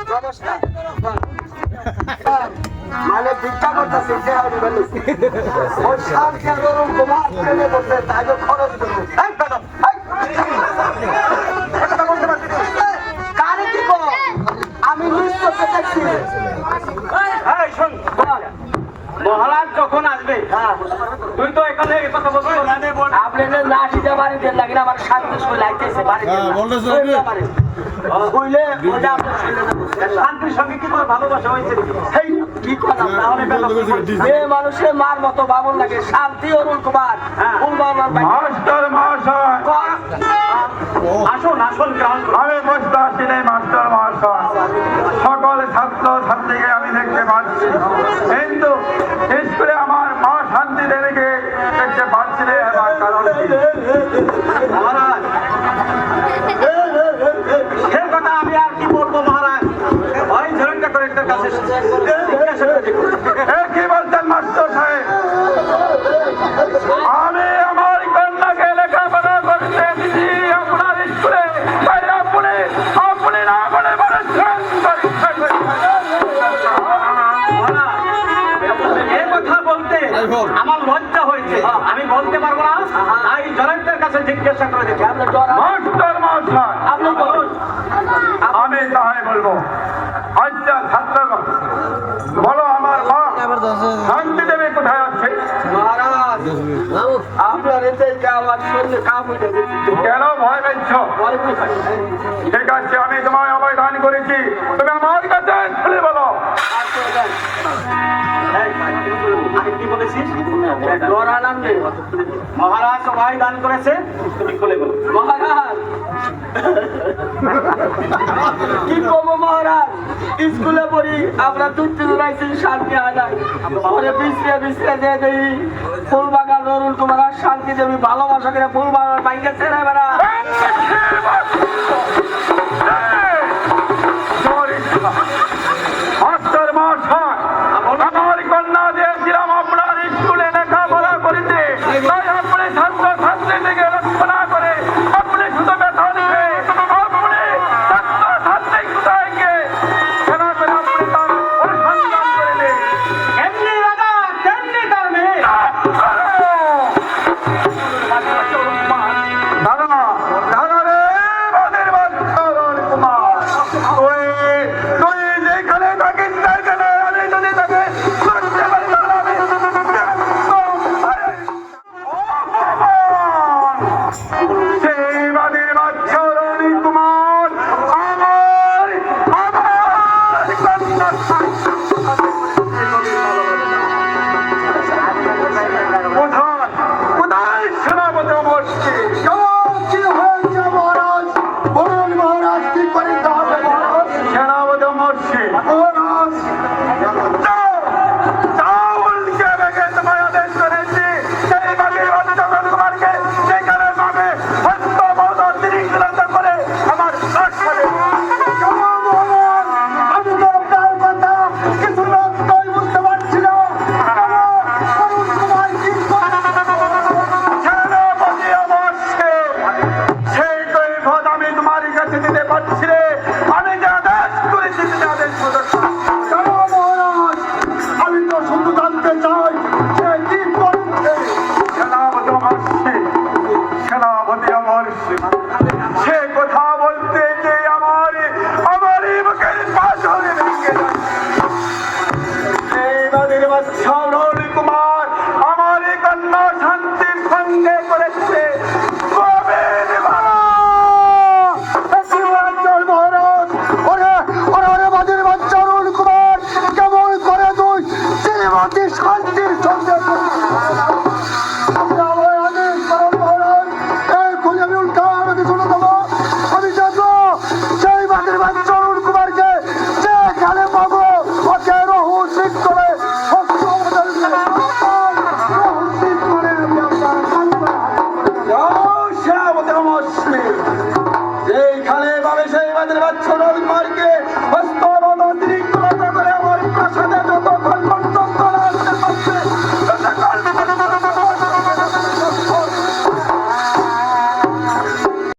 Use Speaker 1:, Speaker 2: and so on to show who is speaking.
Speaker 1: নমস্কার মানে ভিক্ষা করতেছে ওই শান্তি ধরুন তোমার ট্রেনে বসে তাই খরচ করবো কারে কি করো আমি নিশ্চয় দেখছি
Speaker 2: মহারাজ যখন আসবে তুই তো এখানে কথা বলবো
Speaker 1: আপনি না দিতে পারেন লাগে না আমার শান্তি লাগতেছে
Speaker 2: শান্তির সঙ্গে কি করে ভালোবাসা হয়েছে
Speaker 1: কি কথা মেয়ে মানুষের মার মতো বাবন লাগে শান্তি অরুণ কুমার
Speaker 2: আসুন আসুন
Speaker 3: আমি বসতে আসিনি মাস্টার মহাশয় সকল ছাত্র ছাত্রীকে আমি দেখতে পাচ্ছি কিন্তু স্কুলে আমার মা শান্তি দেবীকে দেখতে পাচ্ছি না এবার কারণ
Speaker 2: মহারাজ সে কথা আমি আর কি বলবো মহারাজ ওই ঝরণটা করে একটা কাছে
Speaker 3: কি বলছেন মাস্টার সাহেব আমি আমার কন্যাকে লেখাপড়া করতে দিচ্ছি আপনার স্কুলে আপনি না বলে বলেছেন
Speaker 2: কথা বলতে আমার লজ্জা হয়েছে আমি বলতে পারবো না তাই জনকদের কাছে জিজ্ঞাসা করে দেখি
Speaker 3: মাস্টার মহাশয়
Speaker 2: আপনি বলুন
Speaker 3: আমি তাই বলবো আচ্ছা ছাত্রগণ বলো আমার মা শান্তি দেবী কোথায় আছে
Speaker 1: মহারাজ আপনার এতে আমার শরীরে কাম হয়ে
Speaker 3: কেন ভয় পেয়েছ ঠিক আছে আমি তোমায় অভয় দান করেছি তুমি আমার কাছে খুলে বলো
Speaker 2: কি বলেছিস মহারাজ সবাই দান করেছে তুমি খুলে বলো
Speaker 1: মহারাজ কি করবো মহারাজ স্কুলে পড়ি আমরা দুধ রাইছি শান্তি আদায় পরে বিশ্রে বিশ্রে দিয়ে দেই ফুল বাগান অরুণ কুমার শান্তি দেবী ভালোবাসা করে ফুল বাগান বাইকে ছেড়ে বেড়া
Speaker 3: মাস্টার মহাশয় আমার কন্যা দিয়েছিলাম আপনার স্কুলে লেখাপড়া করিতে তাই আপনি ছাত্র ছাত্রী থেকে রক্ষণা করে আপনি শুধু ব্যথা দিবে আপনি ছাত্র ছাত্রী কোথায় গিয়ে কেনা করে আপনি তার অনুসন্ধান করিলে
Speaker 2: এমনি রাজা তেমনি তার মেয়ে
Speaker 3: দাদা দাদা রে বাদের বাচ্চা কুমার ওই তুই যেখানে থাকিস সেখানে আমি যদি তাকে করতে পারতাম সেই বাদের বাচ্চা রবি কুমার আমার আমার কন্যা কোথায় কোথায় সেনাপতি অবশ্যই
Speaker 1: কি হয়েছে মহারাজ বলুন মহারাজ কি করে হবে মহারাজ
Speaker 3: সেনাপতি মরছে চাউলকে বেগে তোমায় আদেশ করেছি সেই বাড়ির অন্তর্গত কুমারকে সেখানে পাবে হস্ত বধ তিরিঙ্গিত করে আমার রাষ্ট্রে
Speaker 1: আমি তো আপনার কথা কিছু লোক তাই বুঝতে পারছি না অরুণ কুমার কি
Speaker 3: সেনাপতি অবশ্যে সেই কৈফত আমি তোমার কাছে দিতে পারছি রে আমি যে আদেশ করেছি দিতে আদেশ
Speaker 1: মহারাজ আমি তো শুধু জানতে চাই সে কি করছে
Speaker 3: সেনাপতি অবশ্যে সেনাপতি অবশ্যে সে কথা বলতে যে আমারই মুখের পাথর ভেঙে সেই নদীর বাচ্চা রবি কুমার আমারই কন্যা শান্তির সঙ্গে করেছে গোবিন্দ বাবা।
Speaker 1: মহারাজ ওরে ওরে ওরে বাদের বাচ্চা অরুণ কুমার কেমন করে তুই শ্রীমতী শান্তির সঙ্গে আমি দেখবো সেই বাদের বাচ্চা অরুণ কুমারকে যে খেলে পাবো ওকে রহস্যিক করে
Speaker 3: সেনাপতি অবশ্যই যেখানে পাবে সেই বাদের বাচ্চা রবি কুমারকে